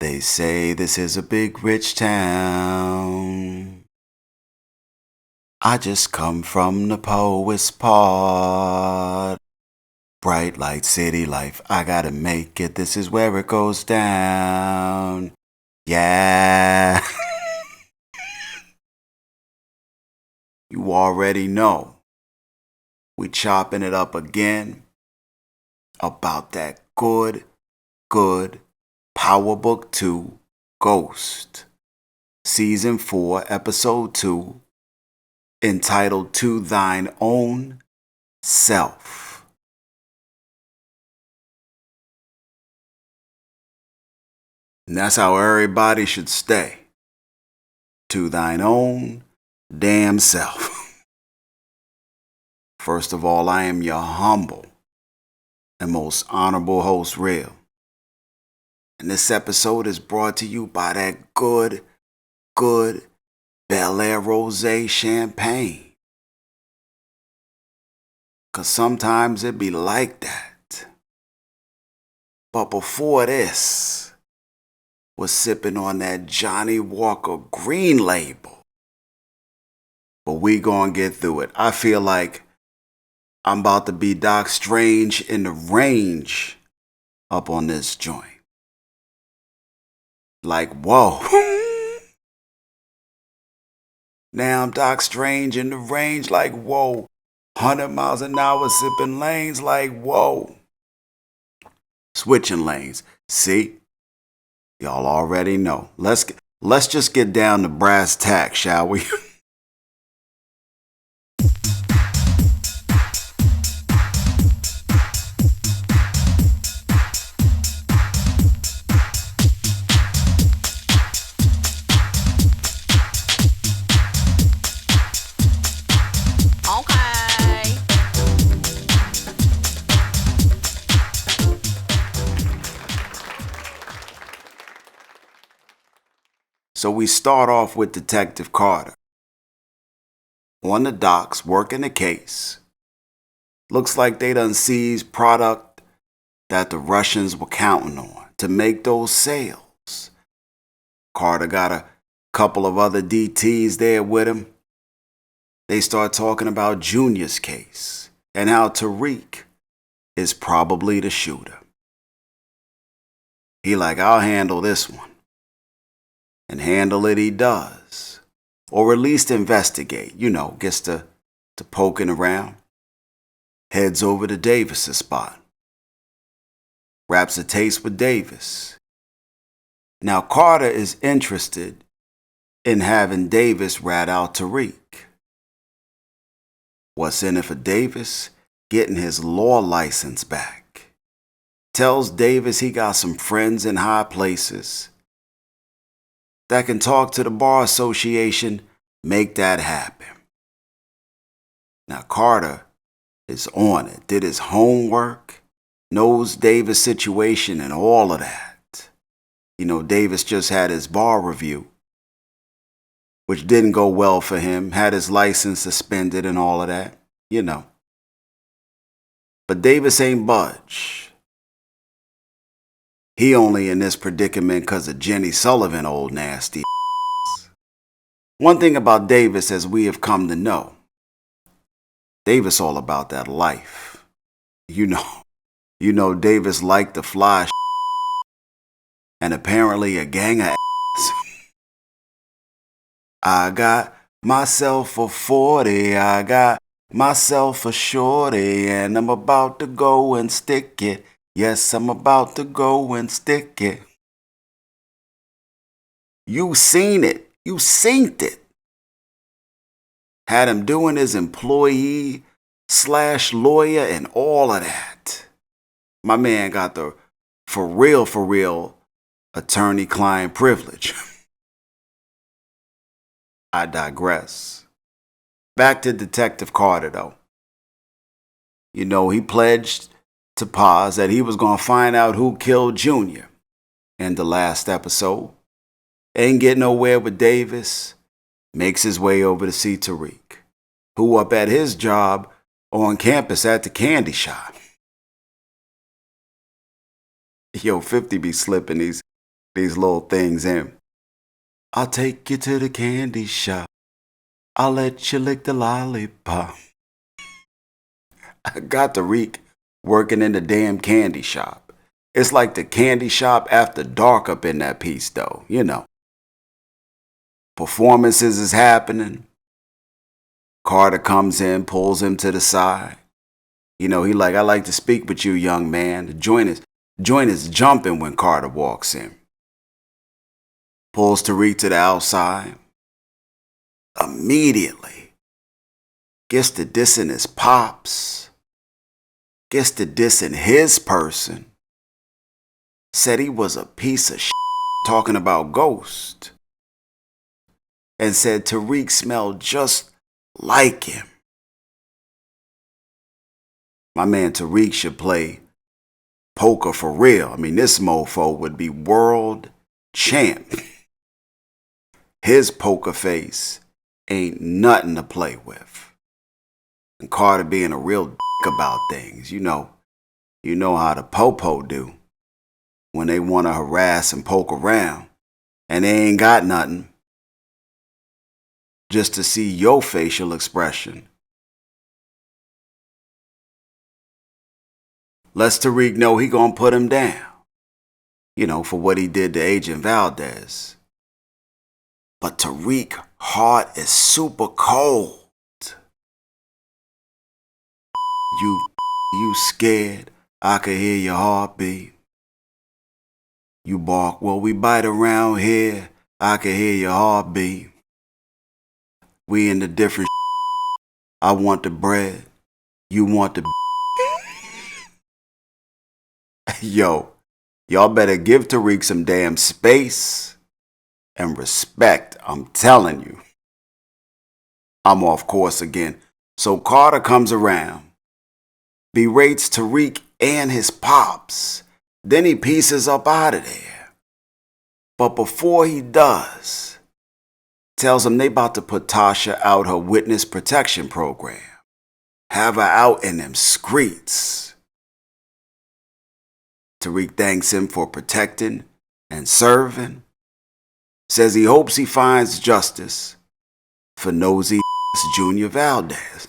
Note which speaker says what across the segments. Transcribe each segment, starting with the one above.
Speaker 1: They say this is a big rich town. I just come from the poet's part. Bright light city life, I gotta make it. This is where it goes down. Yeah. You already know. We chopping it up again about that good Power Book 2 Ghost. Season 4, Episode 2, entitled To Thine Own Self. And that's how everybody should stay. To thine own damn self. First of all, I am your humble and most honorable host, Real. And this episode is brought to you by that good Blaire Rosé champagne. 'Cause sometimes it be like that. But before this, was sipping on that Johnny Walker Green Label. But we gonna get through it. I feel like I'm about to be Doc Strange in the range up on this joint. Like, whoa. Now I'm Doc Strange in the range, like, whoa. 100 miles an hour sipping lanes, like, whoa. Switching lanes. See? Y'all already know. Let's just get down to brass tacks, shall we? So we start off with Detective Carter. On the docks, working the case. Looks like they done seized product that the Russians were counting on to make those sales. Carter got a couple of other DTs there with him. They start talking about Junior's case and how Tariq is probably the shooter. He like, I'll handle this one. And handle it he does. Or at least investigate, gets to poking around. Heads over to Davis's spot. Wraps a taste with Davis. Now Carter is interested in having Davis rat out Tariq. What's in it for Davis? Getting his law license back. Tells Davis he got some friends in high places that can talk to the bar association, make that happen. Now Carter is on it, did his homework, knows Davis' situation and all of that. Davis just had his bar review, which didn't go well for him, had his license suspended and all of that, But Davis ain't budge. He only in this predicament because of Jenny Sullivan, old nasty. One thing about Davis, as we have come to know, Davis all about that life. Davis liked to fly and apparently a gang of ass. I got myself a 40, I got myself a shorty, and I'm about to go and stick it. Yes, I'm about to go and stick it. You seen it. You synced it. Had him doing his employee/lawyer and all of that. My man got the for real attorney-client privilege. I digress. Back to Detective Carter, though. He pledged to Paz that he was going to find out who killed Junior in the last episode. Ain't get nowhere with Davis. Makes his way over to see Tariq, who up at his job on campus at the candy shop. 50 be slipping these these little things in. I'll take you to the candy shop. I'll let you lick the lollipop. I got Tariq working in the damn candy shop. It's like the candy shop after dark up in that piece, though, you know. Performances is happening. Carter comes in, pulls him to the side. You know, he like, I like to speak with you, young man. The joint is jumping when Carter walks in. Pulls Tariq to the outside. Immediately gets to dissing his pops. Gets to dissing his person. Said he was a piece of shit talking about Ghost. And said Tariq smelled just like him. My man Tariq should play poker for real. I mean, this mofo would be world champ. His poker face ain't nothing to play with. And Carter being a real dick about things, you know how the po-po do when they want to harass and poke around and they ain't got nothing. Just to see your facial expression. Lets Tariq know he gonna put him down. You know, for what he did to Agent Valdez. But Tariq's heart is super cold. You scared? I could hear your heartbeat. You bark, well, we bite around here. I could hear your heartbeat. We in the different I want the bread. You want the Yo, y'all better give Tariq some damn space and respect. I'm telling you. I'm off course again. So Carter comes around, berates Tariq and his pops. Then he pieces up out of there. But before he does, tells him they about to put Tasha out her witness protection program. Have her out in them streets. Tariq thanks him for protecting and serving. Says he hopes he finds justice for nosy Junior Valdez.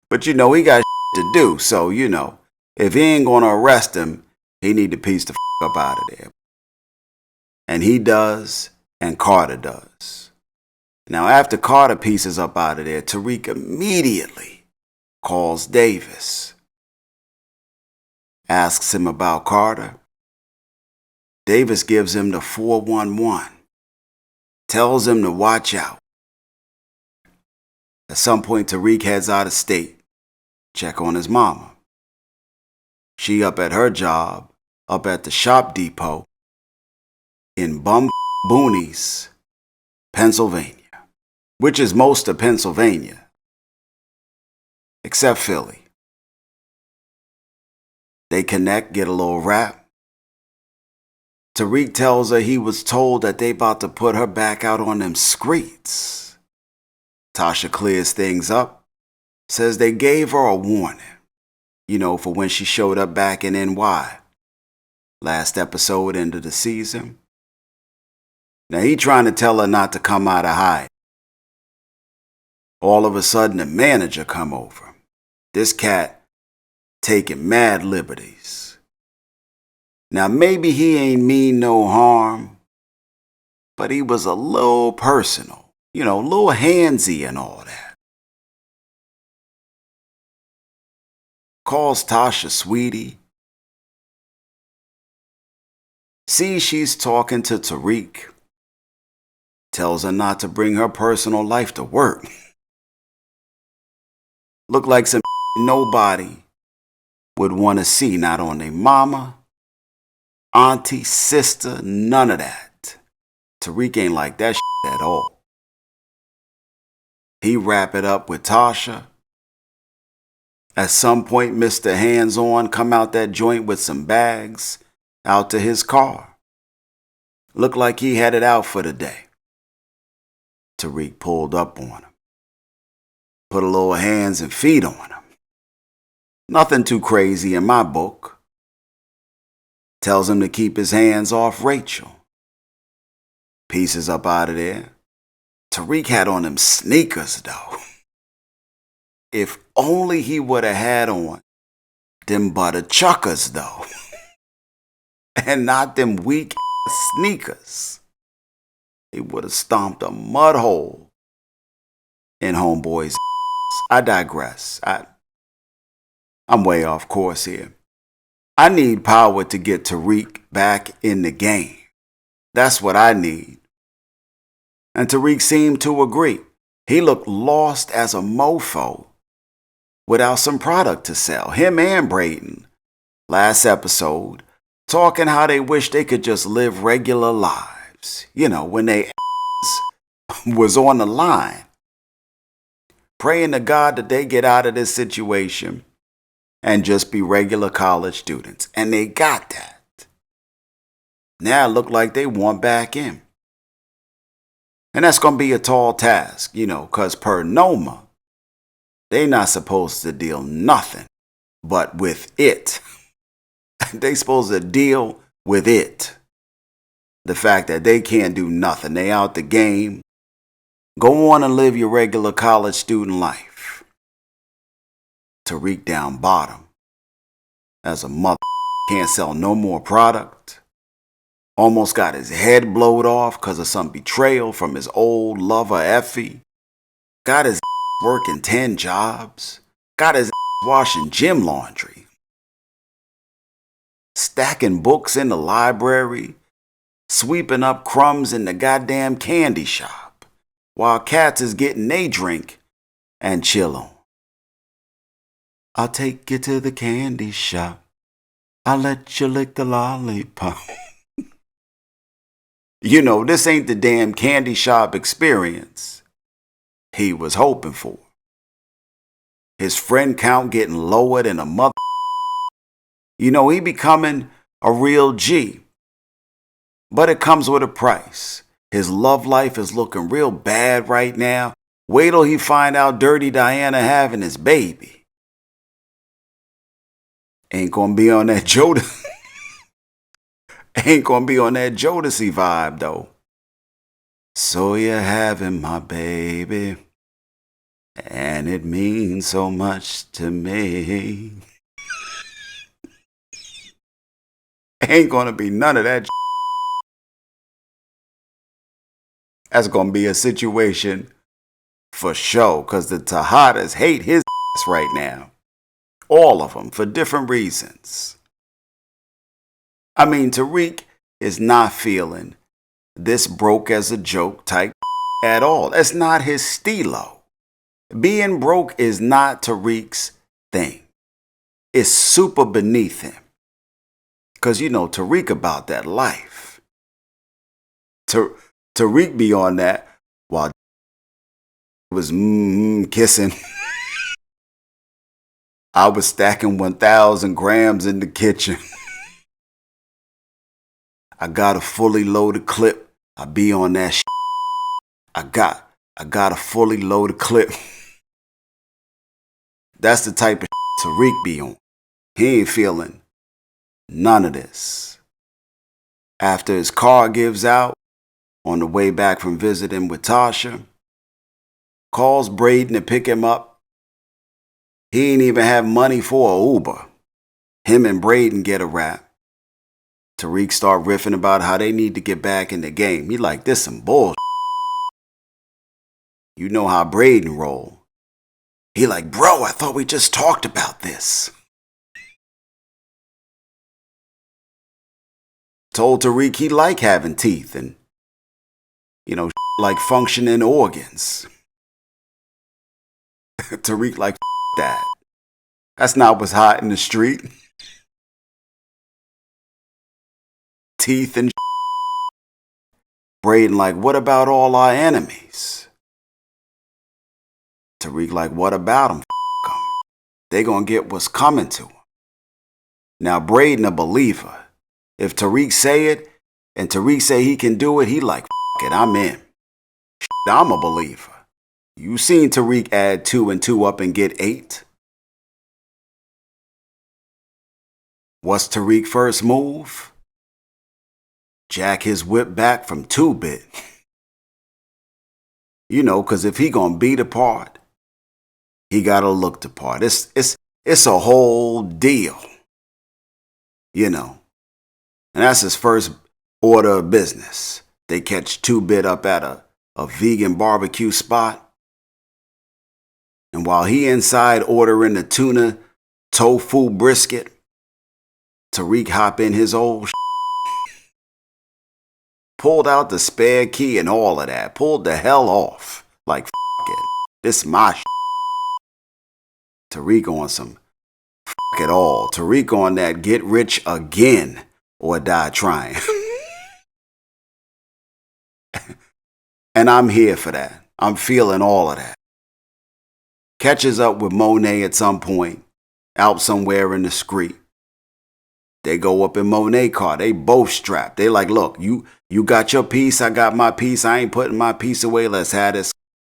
Speaker 1: But you know, he got to do, so you know, if he ain't gonna arrest him, he need to piece the up out of there. And he does, and Carter does. Now after Carter pieces up out of there, Tariq immediately calls Davis. Asks him about Carter. Davis gives him the 411. Tells him to watch out. At some point, Tariq heads out of state. Check on his mama. She up at her job, up at the shop depot in Boonies, Pennsylvania. Which is most of Pennsylvania. Except Philly. They connect, get a little rap. Tariq tells her he was told that they about to put her back out on them streets. Tasha clears things up. Says they gave her a warning. You know, for when she showed up back in NY. Last episode, end of the season. Now he trying to tell her not to come out of hiding. All of a sudden, the manager come over. This cat taking mad liberties. Now maybe he ain't mean no harm, but he was a little personal, you know, a little handsy and all that. Calls Tasha sweetie. Sees she's talking to Tariq. Tells her not to bring her personal life to work. Look like some nobody would want to see, not on their mama, auntie, sister, none of that. Tariq ain't like that at all. He wrap it up with Tasha. At some point, Mr. Hands-On come out that joint with some bags out to his car. Looked like he headed out for the day. Tariq pulled up on him. Put a little hands and feet on him. Nothing too crazy in my book. Tells him to keep his hands off Rachel. Pieces up out of there. Tariq had on them sneakers, though. If only he would have had on them butter chuckers, though. And not them weak sneakers. He would have stomped a mud hole in homeboy's ass. I digress. I'm way off course here. I need power to get Tariq back in the game. That's what I need. And Tariq seemed to agree. He looked lost as a mofo without some product to sell. Him and Brayden, last episode, talking how they wish they could just live regular lives. You know, when they was on the line. Praying to God that they get out of this situation and just be regular college students. And they got that. Now it look like they want back in. And that's going to be a tall task, you know, because per Noma, they not supposed to deal nothing but with it. They supposed to deal with it. The fact that they can't do nothing. They out the game. Go on and live your regular college student life. Tariq down bottom. As a mother can't sell no more product. Almost got his head blowed off because of some betrayal from his old lover Effie. Got his working 10 jobs. Got his washing gym laundry. Stacking books in the library. Sweeping up crumbs in the goddamn candy shop. While cats is getting they drink and chill on. I'll take you to the candy shop. I'll let you lick the lollipop. You know, this ain't the damn candy shop experience he was hoping for. His friend count getting lower than a mother. You know, he becoming a real G. But it comes with a price. His love life is looking real bad right now. Wait till he find out Dirty Diana having his baby. Ain't gonna be on that Ain't gonna be on that Jodeci vibe though. So you're having my baby, and it means so much to me. Ain't gonna be none of that. That's gonna be a situation for sure, because the Tejadas hate his ass right now. All of them, for different reasons. I mean, Tariq is not feeling this broke as a joke type at all. That's not his stilo. Being broke is not Tariq's thing. It's super beneath him. Because, you know, Tariq about that life. Tariq be on that while was kissing. I was stacking 1,000 grams in the kitchen. I got a fully loaded clip. I be on that shit. I got a fully loaded clip. That's the type of shit Tariq be on. He ain't feeling none of this. After his car gives out, on the way back from visiting with Tasha, calls Brayden to pick him up. He ain't even have money for a Uber. Him and Brayden get a rap. Tariq start riffing about how they need to get back in the game. He like, this some bullshit. You know how Brayden roll. He like, bro, I thought we just talked about this. Told Tariq he like having teeth and, you know, like functioning organs. Tariq like, that. That's not what's hot in the street. Teeth and Brayden like, what about all our enemies? Tariq like, what about them? They gonna get what's coming to them. Now Brayden a believer. If Tariq say it, and Tariq say he can do it, he like, it, I'm in. I'm a believer. You seen Tariq add 2 and 2 up and get 8? What's Tariq's first move? jack his whip back from 2-bit. You know, 'cause if he gonna be the part, he gotta look the part. It's a whole deal. You know. And that's his first order of business. They catch 2-bit up at a vegan barbecue spot. And while he inside ordering the tuna tofu brisket, Tariq hop in his old pulled out the spare key and all of that. Pulled the hell off. Like, it. This my Tariq on some it all. Tariq on that get rich again or die trying. And I'm here for that. I'm feeling all of that. Catches up with Monet at some point, out somewhere in the street. They go up in Monet's car. They both strapped. They like, look, you got your piece, I got my piece. I ain't putting my piece away. Let's have this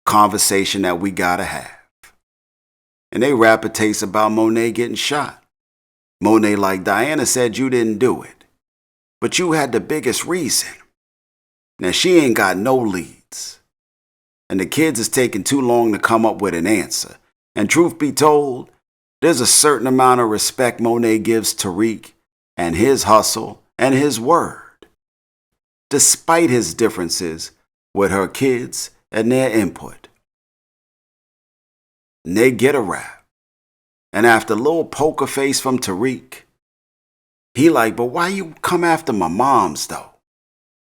Speaker 1: conversation that we gotta have. And they rap a taste about Monet getting shot. Monet like, Diana said you didn't do it, but you had the biggest reason. Now she ain't got no leads. And the kids is taking too long to come up with an answer. And truth be told, there's a certain amount of respect Monet gives Tariq and his hustle and his word, despite his differences with her kids and their input. And they get a rap. And after a little poker face from Tariq, he like, but why you come after my moms though?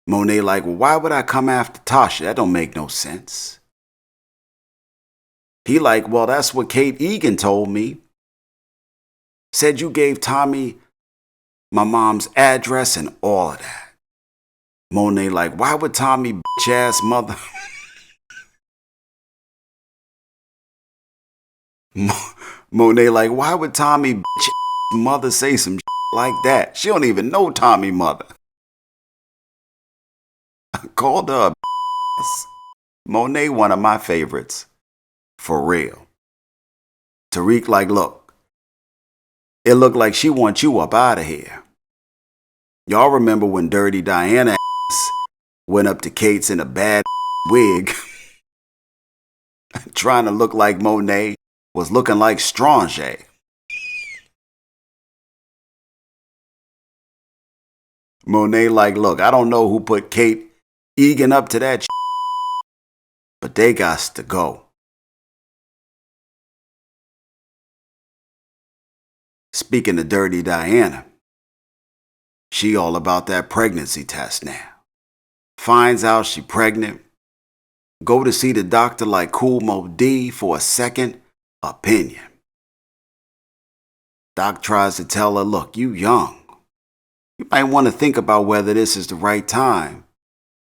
Speaker 1: Monet like, well, why would I come after Tasha? That don't make no sense. He like, well, that's what Kate Egan told me. Said you gave Tommy my mom's address and all of that. Monet like, why would Tommy bitch ass mother? Monet like, why would Tommy bitch mother say some like that? She don't even know Tommy mother. I called her a Monet, one of my favorites. For real. Tariq like, look, it looked like she wants you up out of here. Y'all remember when Dirty Diana went up to Kate's in a bad wig, trying to look like Monet was looking like Strange. Monet like, look, I don't know who put Kate Egan up to that but they got to go. Speaking of Dirty Diana, she all about that pregnancy test now. Finds out she pregnant. Go to see the doctor like Cool Mo D for a second opinion. Doc tries to tell her, look, you young. You might want to think about whether this is the right time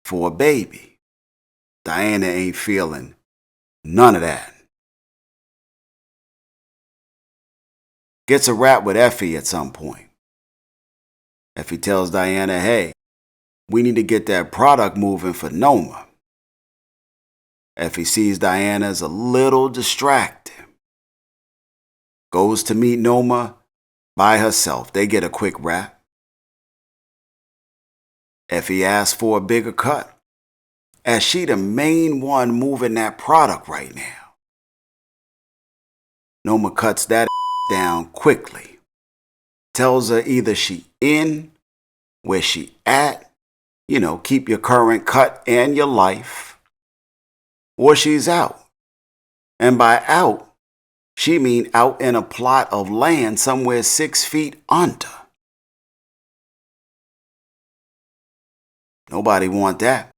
Speaker 1: for a baby. Diana ain't feeling none of that. Gets a rap with Effie at some point. Effie tells Diana, hey, we need to get that product moving for Noma. Effie sees Diana as a little distracted. Goes to meet Noma by herself. They get a quick rap. Effie asks for a bigger cut, as she the main one moving that product right now. Noma cuts that down quickly. Tells her either she in, where she at, keep your current cut and your life, or she's out. And by out, she mean out in a plot of land somewhere 6 feet under. Nobody want that.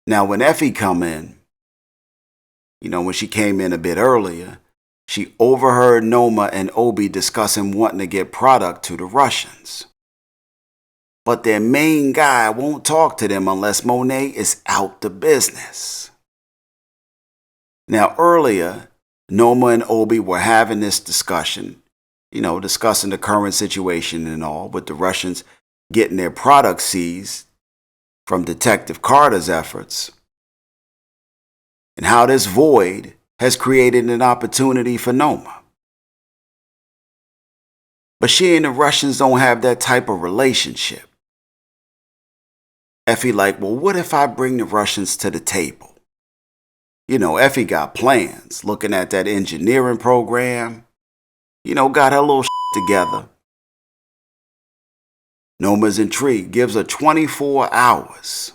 Speaker 1: Now when Effie come in, when she came in a bit earlier, she overheard Noma and Obi discussing wanting to get product to the Russians. But their main guy won't talk to them unless Monet is out the business. Now earlier, Noma and Obi were having this discussion, discussing the current situation and all, with the Russians getting their product seized from Detective Carter's efforts, and how this void has created an opportunity for Noma. But she and the Russians don't have that type of relationship. Effie like, well, what if I bring the Russians to the table? You know, Effie got plans, looking at that engineering program. You know, got her little together. Noma's intrigued, gives her 24 hours.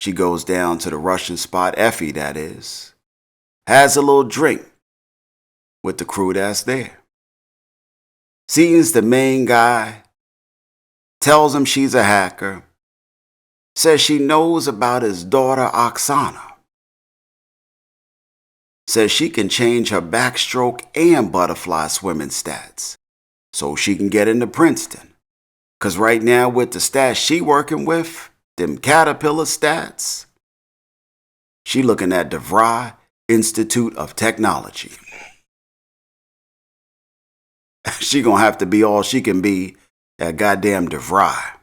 Speaker 1: She goes down to the Russian spot, Effie that is, has a little drink with the crew that's there. Sees the main guy, tells him she's a hacker, says she knows about his daughter Oksana, says she can change her backstroke and butterfly swimming stats so she can get into Princeton. Because right now with the stats she working with, them caterpillar stats, she looking at DeVry Institute of Technology. She gonna have to be all she can be at goddamn DeVry.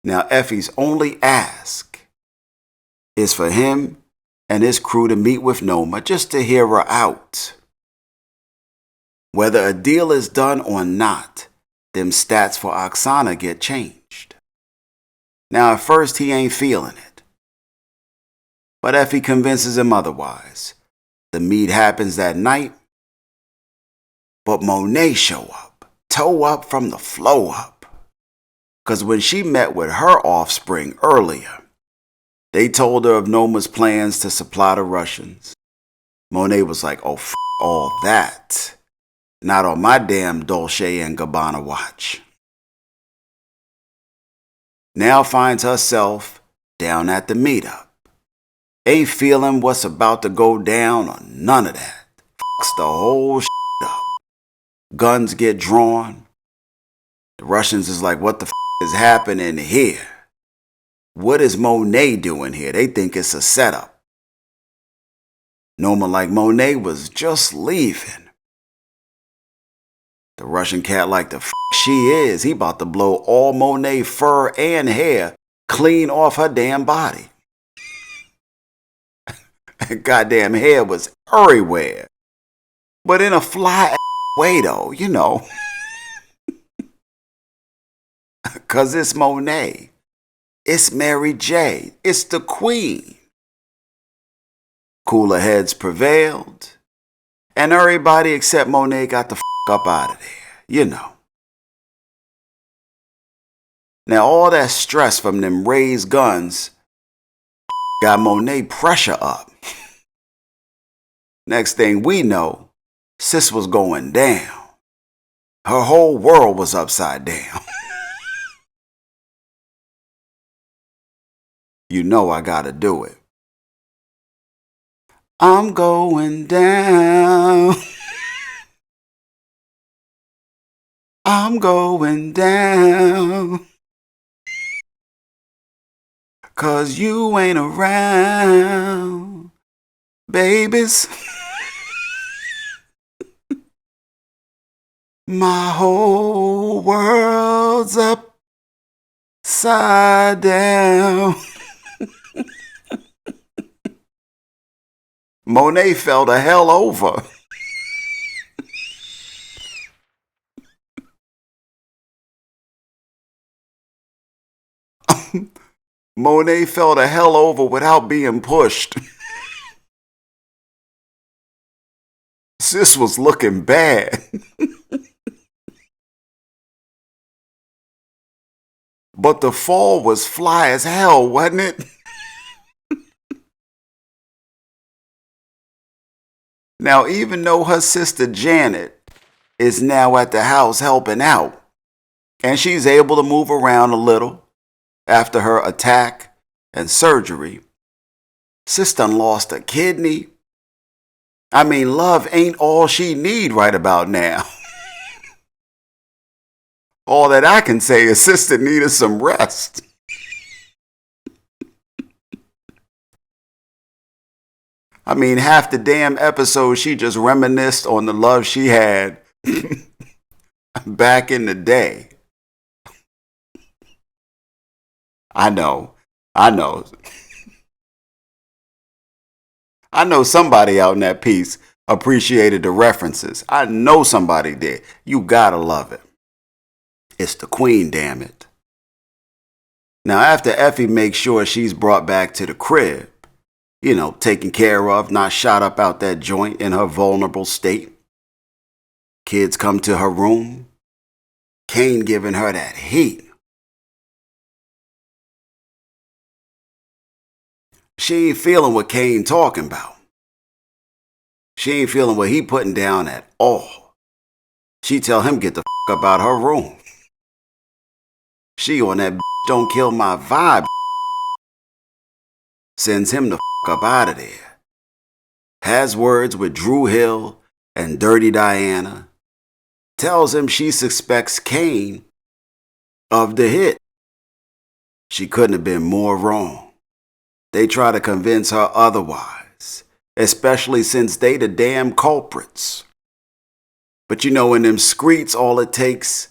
Speaker 1: Now Effie's only ask is for him and his crew to meet with Noma just to hear her out. Whether a deal is done or not, them stats for Oksana get changed. Now at first he ain't feeling it, but Effie convinces him otherwise. The meet happens that night, but Monet show up, toe up from the flow up. Cause when she met with her offspring earlier, they told her of Noma's plans to supply the Russians. Monet was like, oh, all that. Not on my damn Dolce & Gabbana watch. Now finds herself down at the meetup. Ain't feeling what's about to go down or none of that. Fucks the whole up. Guns get drawn. The Russians is like, what the is happening here? What is Monet doing here? They think it's a setup. Noma like Monet was just leaving. The Russian cat like the she is. He about to blow all Monet fur and hair clean off her damn body. Goddamn hair was everywhere. But in a fly way though, you know. Cause it's Monet. It's Mary J. It's the queen. Cooler heads prevailed. And everybody except Monet got the up out of there, you know. Now all that stress from them raised guns got Monet pressure up. Next thing we know, sis was going down. Her whole world was upside down. You know I gotta do it. I'm going down. I'm going down. 'Cause you ain't around, babies. My whole world's upside down. Monet fell the hell over. Monet fell the hell over without being pushed. Sis was looking bad. But the fall was fly as hell, wasn't it? Now, even though her sister Janet is now at the house helping out, and she's able to move around a little after her attack and surgery, sis done lost a kidney. I mean, love ain't all she need right about now. All that I can say is sister needed some rest. I mean, half the damn episode she just reminisced on the love she had back in the day. I know. I know somebody out in that piece appreciated the references. I know somebody did. You gotta love it. It's the queen, damn it. Now, after Effie makes sure she's brought back to the crib, taken care of, not shot up out that joint in her vulnerable state, kids come to her room, Kane giving her that heat. She ain't feeling what Kane talking about. She ain't feeling what he putting down at all. She tell him get the f up out her room. She on that don't kill my vibe. Sends him the f up out of there. Has words with Drew Hill and Dirty Diana. Tells him she suspects Kane of the hit. She couldn't have been more wrong. They try to convince her otherwise, especially since they the damn culprits. But in them streets, all it takes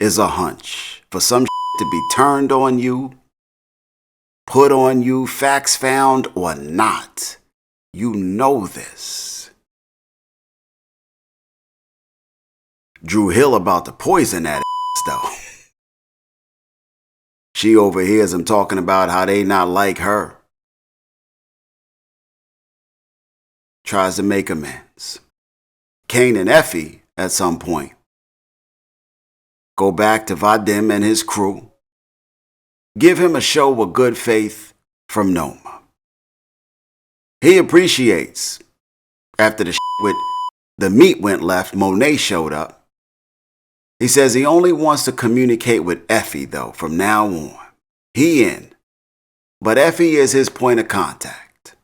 Speaker 1: is a hunch for some to be turned on you, put on you, facts found or not. You know this. Drew Hill about to poison that though. She overhears him talking about how they not like her. Tries to make amends. Kane and Effie, at some point, go back to Vadim and his crew. Give him a show of good faith from Noma. He appreciates, after the with the meat went left, Monet showed up. He says he only wants to communicate with Effie, though, from now on. He in. But Effie is his point of contact.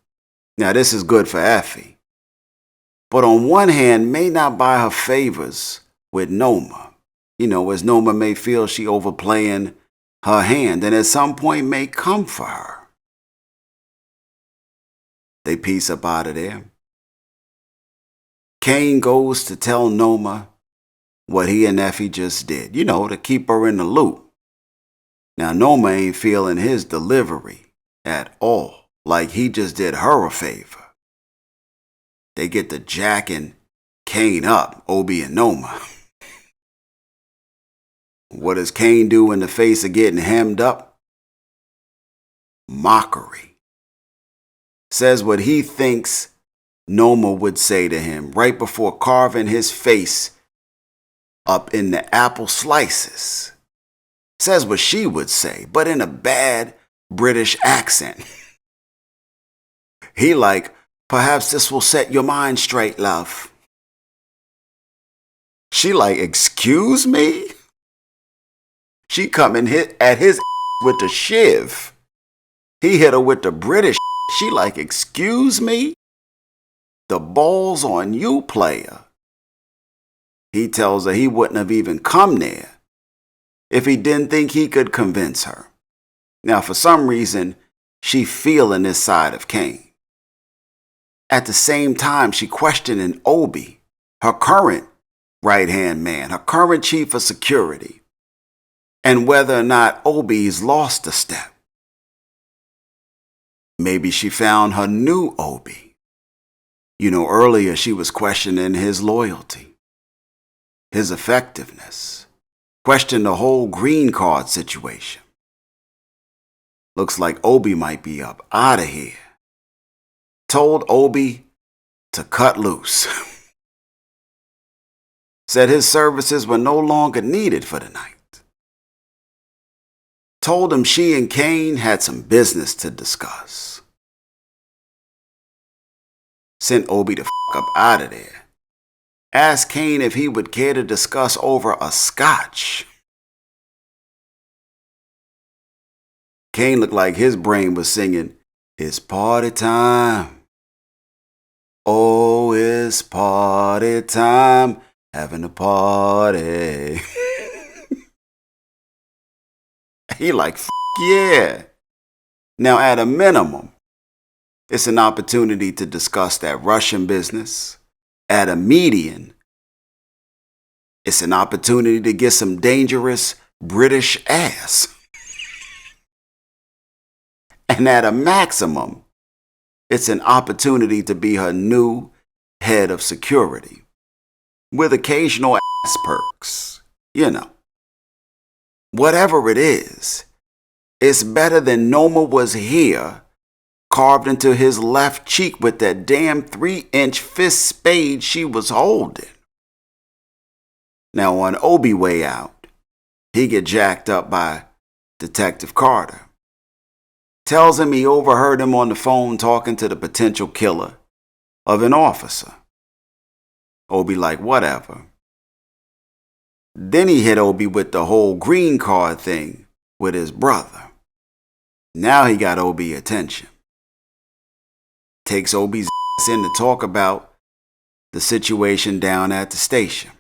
Speaker 1: Now, this is good for Effie. But on one hand, may not buy her favors with Noma. As Noma may feel she overplaying her hand and at some point may come for her. They piece up out of there. Kane goes to tell Noma what he and Effie just did, to keep her in the loop. Now, Noma ain't feeling his delivery at all, like he just did her a favor. They get to jacking Kane up, Obi and Noma. What does Kane do in the face of getting hemmed up? Mockery. Says what he thinks Noma would say to him right before carving his face up in the apple slices. Says what she would say, but in a bad British accent. He like, perhaps this will set your mind straight, love. She like, excuse me? She come and hit at his with the shiv. He hit her with the British. She like, excuse me? The ball's on you, player. He tells her he wouldn't have even come there if he didn't think he could convince her. Now, for some reason, she feeling this side of Kane. At the same time, she questioning Obi, her current right-hand man, her current chief of security, and whether or not Obi's lost a step. Maybe she found her new Obi. Earlier she was questioning his loyalty, his effectiveness, questioned the whole green card situation. Looks like Obi might be up out of here. Told Obi to cut loose. Said his services were no longer needed for the night. Told him she and Kane had some business to discuss. Sent Obi the up out of there. Asked Kane if he would care to discuss over a scotch. Kane looked like his brain was singing, "It's party time. Oh, it's party time. Having a party." He like, yeah. Now, at a minimum, it's an opportunity to discuss that Russian business. At a median, it's an opportunity to get some dangerous British ass. And at a maximum, it's an opportunity to be her new head of security. With occasional ass perks, Whatever it is, it's better than Noma was here, carved into his left cheek with that damn 3-inch fist spade she was holding. Now on Obi way out, he get jacked up by Detective Carter. Tells him he overheard him on the phone talking to the potential killer of an officer. Obi like, whatever. Then he hit Obi with the whole green card thing with his brother. Now he got Obi attention. Takes Obi's ass in to talk about the situation down at the station.